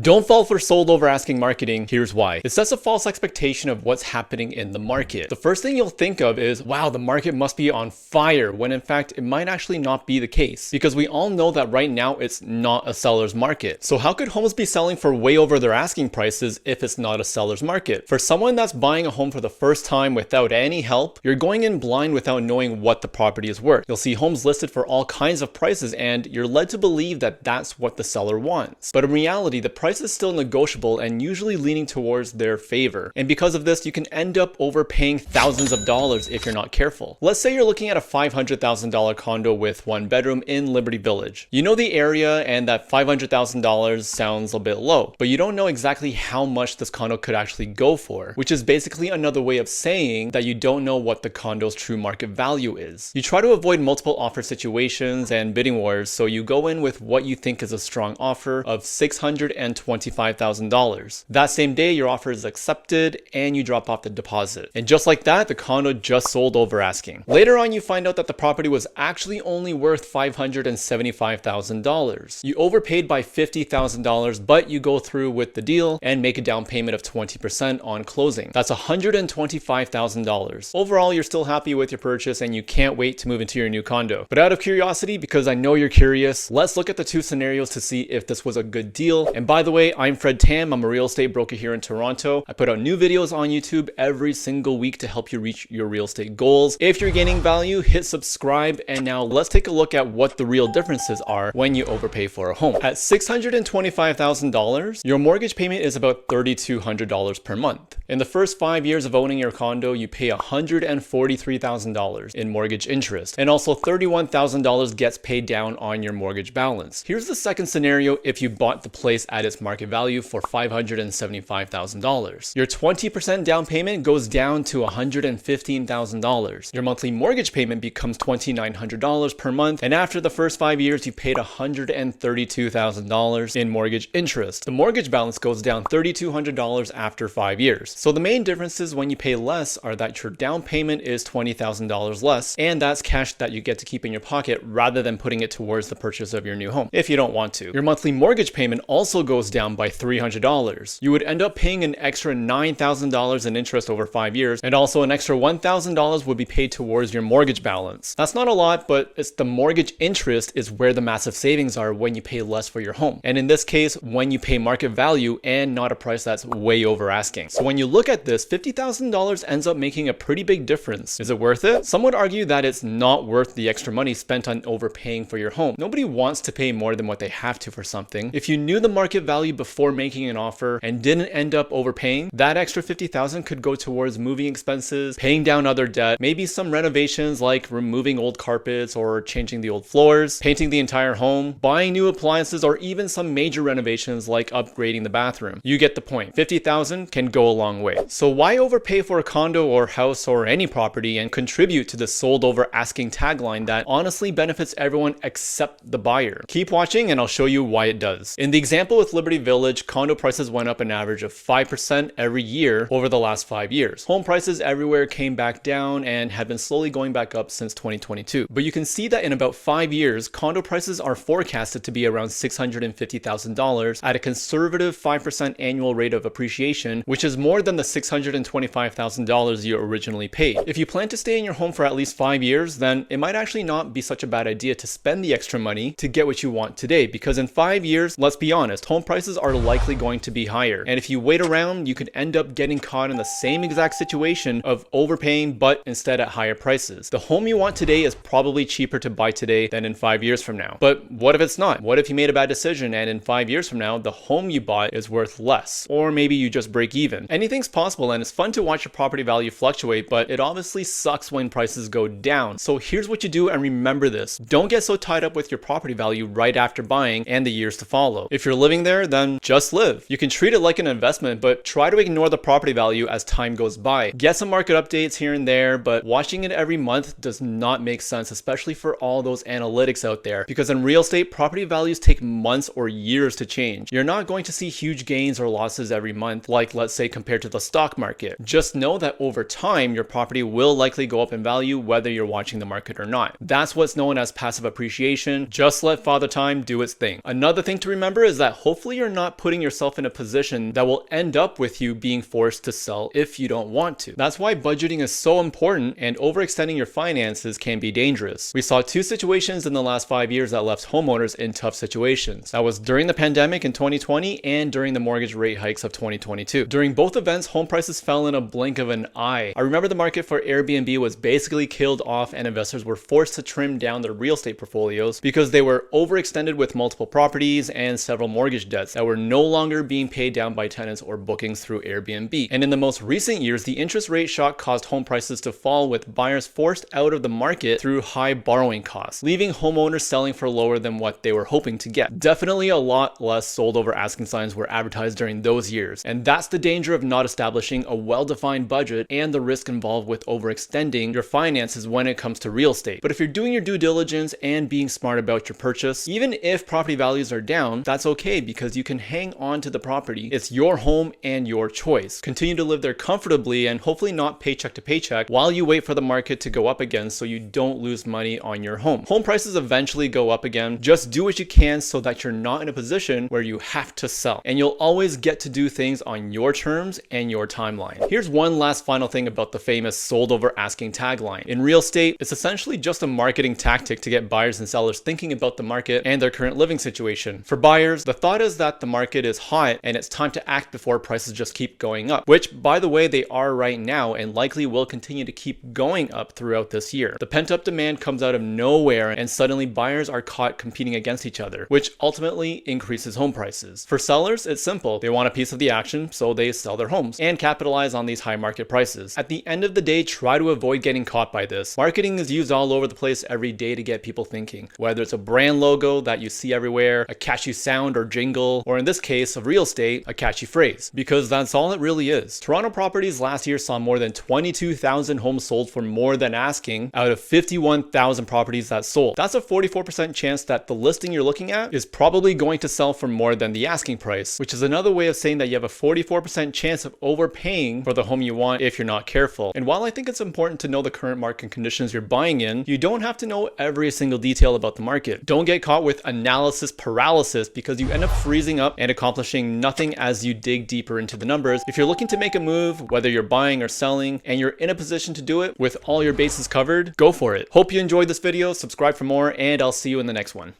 Don't fall for sold over asking marketing. Here's why. It sets a false expectation of what's happening in the market. The first thing you'll think of is, wow, the market must be on fire, when in fact it might actually not be the case, because we all know that right now it's not a seller's market. So how could homes be selling for way over their asking prices if it's not a seller's market? For someone that's buying a home for the first time without any help, you're going in blind without knowing what the property is worth. You'll see homes listed for all kinds of prices and you're led to believe that that's what the seller wants. But in reality, the price is still negotiable and usually leaning towards their favor. And because of this, you can end up overpaying thousands of dollars if you're not careful. Let's say you're looking at a $500,000 condo with one bedroom in Liberty Village. You know the area and that $500,000 sounds a bit low, but you don't know exactly how much this condo could actually go for, which is basically another way of saying that you don't know what the condo's true market value is. You try to avoid multiple offer situations and bidding wars, so you go in with what you think is a strong offer of $625,000. That same day, your offer is accepted and you drop off the deposit. And just like that, the condo just sold over asking. Later on, you find out that the property was actually only worth $575,000. You overpaid by $50,000, but you go through with the deal and make a down payment of 20% on closing. That's $125,000. Overall, you're still happy with your purchase and you can't wait to move into your new condo. But out of curiosity, because I know you're curious, let's look at the two scenarios to see if this was a good deal. And by the way, I'm Fred Tam. I'm a real estate broker here in Toronto. I put out new videos on YouTube every single week to help you reach your real estate goals. If you're gaining value, hit subscribe. And now let's take a look at what the real differences are when you overpay for a home. At $625,000, your mortgage payment is about $3,200 per month. In the first 5 years of owning your condo, you pay $143,000 in mortgage interest, and also $31,000 gets paid down on your mortgage balance. Here's the second scenario if you bought the place at its market value for $575,000. Your 20% down payment goes down to $115,000. Your monthly mortgage payment becomes $2,900 per month, and after the first 5 years, you paid $132,000 in mortgage interest. The mortgage balance goes down $3,200 after 5 years. So the main differences when you pay less are that your down payment is $20,000 less, and that's cash that you get to keep in your pocket rather than putting it towards the purchase of your new home, if you don't want to. Your monthly mortgage payment also goes down by $300. You would end up paying an extra $9,000 in interest over 5 years, and also an extra $1,000 would be paid towards your mortgage balance. That's not a lot, but it's the mortgage interest is where the massive savings are when you pay less for your home. And in this case, when you pay market value and not a price that's way over asking. So when you look at this, $50,000 ends up making a pretty big difference. Is it worth it? Some would argue that it's not worth the extra money spent on overpaying for your home. Nobody wants to pay more than what they have to for something. If you knew the market value before making an offer and didn't end up overpaying, that extra $50,000 could go towards moving expenses, paying down other debt, maybe some renovations like removing old carpets or changing the old floors, painting the entire home, buying new appliances, or even some major renovations like upgrading the bathroom. You get the point. $50,000 can go a long way. So why overpay for a condo or house or any property and contribute to the sold over asking tagline that honestly benefits everyone except the buyer? Keep watching and I'll show you why it does. In the example with Liberty Village, condo prices went up an average of 5% every year over the last 5 years. Home prices everywhere came back down and have been slowly going back up since 2022. But you can see that in about 5 years, condo prices are forecasted to be around $650,000 at a conservative 5% annual rate of appreciation, which is more than the $625,000 you originally paid. If you plan to stay in your home for at least 5 years, then it might actually not be such a bad idea to spend the extra money to get what you want today, because in 5 years, let's be honest, home prices are likely going to be higher. And if you wait around, you could end up getting caught in the same exact situation of overpaying, but instead at higher prices. The home you want today is probably cheaper to buy today than in 5 years from now. But what if it's not? What if you made a bad decision and in 5 years from now, the home you bought is worth less? Or maybe you just break even. Anything's possible, and it's fun to watch your property value fluctuate, but it obviously sucks when prices go down. So here's what you do, and remember this. Don't get so tied up with your property value right after buying and the years to follow. If you're living there, then just live. You can treat it like an investment, but try to ignore the property value as time goes by. Get some market updates here and there, but watching it every month does not make sense, especially for all those analytics out there, because in real estate, property values take months or years to change. You're not going to see huge gains or losses every month, like let's say compared compared to the stock market. Just know that over time, your property will likely go up in value whether you're watching the market or not. That's what's known as passive appreciation. Just let Father Time do its thing. Another thing to remember is that hopefully you're not putting yourself in a position that will end up with you being forced to sell if you don't want to. That's why budgeting is so important, and overextending your finances can be dangerous. We saw two situations in the last 5 years that left homeowners in tough situations. That was during the pandemic in 2020 and during the mortgage rate hikes of 2022. During both events, home prices fell in a blink of an eye. I remember the market for Airbnb was basically killed off, and investors were forced to trim down their real estate portfolios because they were overextended with multiple properties and several mortgage debts that were no longer being paid down by tenants or bookings through Airbnb. And in the most recent years, the interest rate shock caused home prices to fall, with buyers forced out of the market through high borrowing costs, leaving homeowners selling for lower than what they were hoping to get. Definitely a lot less sold over asking signs were advertised during those years, and that's the danger of not establishing a well-defined budget and the risk involved with overextending your finances when it comes to real estate. But if you're doing your due diligence and being smart about your purchase, even if property values are down, that's okay because you can hang on to the property. It's your home and your choice. Continue to live there comfortably and hopefully not paycheck to paycheck while you wait for the market to go up again so you don't lose money on your home. Home prices eventually go up again. Just do what you can so that you're not in a position where you have to sell. And you'll always get to do things on your terms and your timeline. Here's one last final thing about the famous sold over asking tagline. In real estate, it's essentially just a marketing tactic to get buyers and sellers thinking about the market and their current living situation. For buyers, the thought is that the market is hot and it's time to act before prices just keep going up, which by the way, they are right now and likely will continue to keep going up throughout this year. The pent-up demand comes out of nowhere and suddenly buyers are caught competing against each other, which ultimately increases home prices. For sellers, it's simple. They want a piece of the action, so they sell their homes and capitalize on these high market prices. At the end of the day, try to avoid getting caught by this. Marketing is used all over the place every day to get people thinking, whether it's a brand logo that you see everywhere, a catchy sound or jingle, or in this case of real estate, a catchy phrase, because that's all it really is. Toronto properties last year saw more than 22,000 homes sold for more than asking out of 51,000 properties that sold. That's a 44% chance that the listing you're looking at is probably going to sell for more than the asking price, which is another way of saying that you have a 44% chance of overpaying for the home you want if you're not careful. And while I think it's important to know the current market conditions you're buying in, you don't have to know every single detail about the market. Don't get caught with analysis paralysis because you end up freezing up and accomplishing nothing as you dig deeper into the numbers. If you're looking to make a move, whether you're buying or selling, and you're in a position to do it with all your bases covered, go for it. Hope you enjoyed this video, subscribe for more, and I'll see you in the next one.